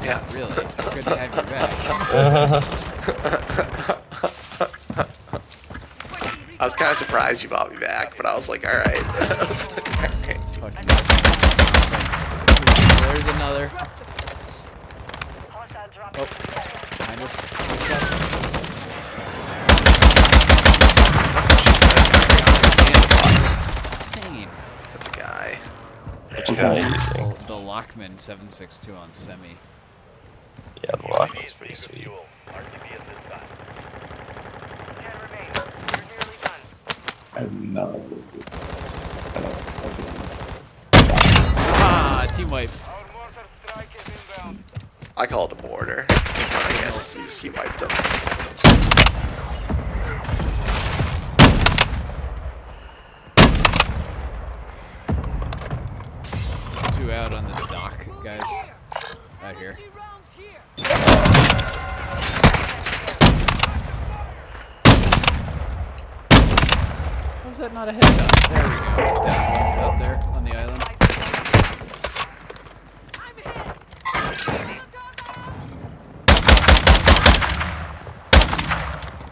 Yeah. Really? It's good to have you back. I was kind of surprised you brought me back, but I was like, alright. Fucking there's another. Oh, behind us. Insane. That's a guy. Which guy are you using? The Lockman 762 on semi. Yeah, the lock is pretty sweet. No. Ah, team wipe. I call it a border. I guess you just keep wiped them. Two out on this dock, guys. Out here. How's that not a headshot? There we go. That one out there on the island.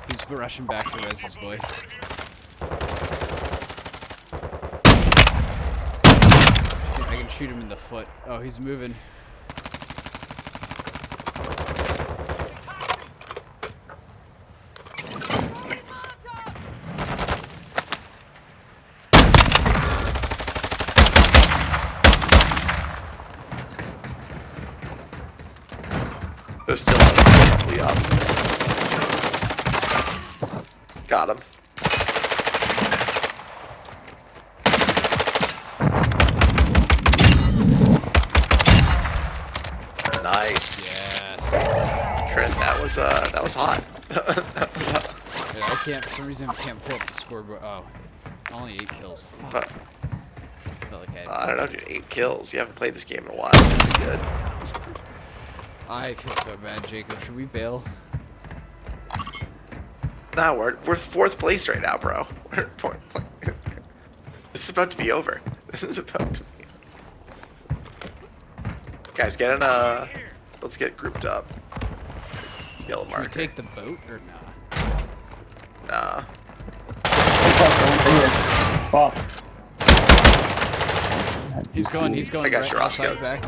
He's rushing back to res his boy. I can shoot him in the foot. Oh, he's moving. They're still probably up. Got him. Nice. Yes. Trent, that was hot. Yeah, I can't, for some reason, I can't pull up the scoreboard. Oh, only 8 kills. Fuck. But, Felt like I don't know, dude. 8 kills. You haven't played this game in a while. It's pretty good. I feel so bad, Jacob. Should we bail? Nah, we're 4th place right now, bro. This is about to be over. This is about to be. Guys, get in a. Let's get grouped up. Yellow Should marker. we take the boat or not? Nah. Fuck. He's going I got right your outside Oscar. back.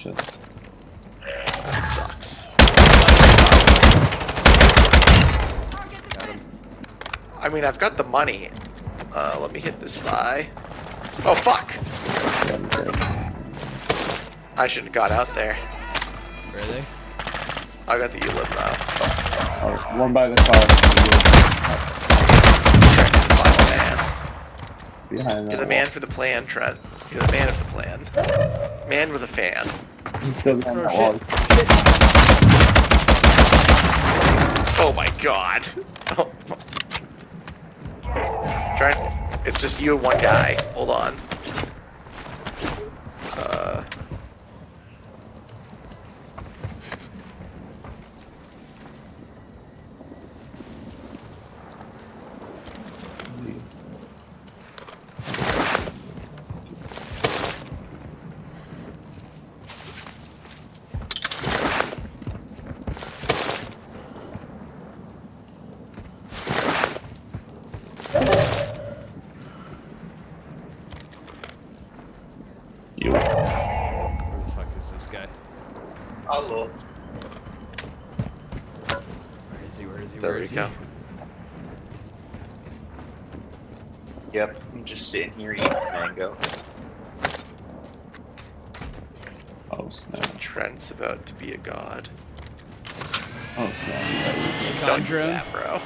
That sucks. Got him. I mean, I've got the money. Let me hit this buy. Oh, fuck! I shouldn't have got out there. Where are they? I got the ULIP now. Oh, one by the car. Final man. Behind You're the that man wall. for the plan, Trent. You're the man of the plan. Man with a fan. He's still behind Oh, that wall. Oh my god. Oh. Trent, it's just you and one guy. Hold on. You. Where the fuck is this guy? Hello. Where is he? Where is he? There Where we is he? go. Yep, I'm just sitting here eating mango. Oh snap. Trent's about to be a god. Oh snap. Don't use drone. that, bro.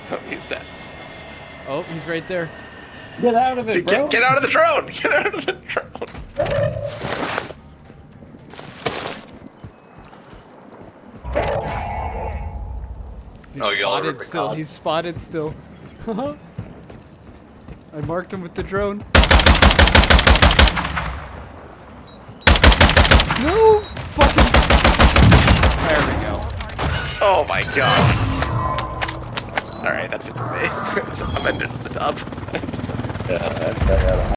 Don't use that. Oh, he's right there. Get out of it, Dude, bro. get out of the drone! Get out of the drone! He's Oh, y'all spotted ripping still. COD? He's spotted still. I marked him with the drone. No! Fucking. There we go. Oh my god. Alright, that's it for me. So I'm ending the dub. Yeah,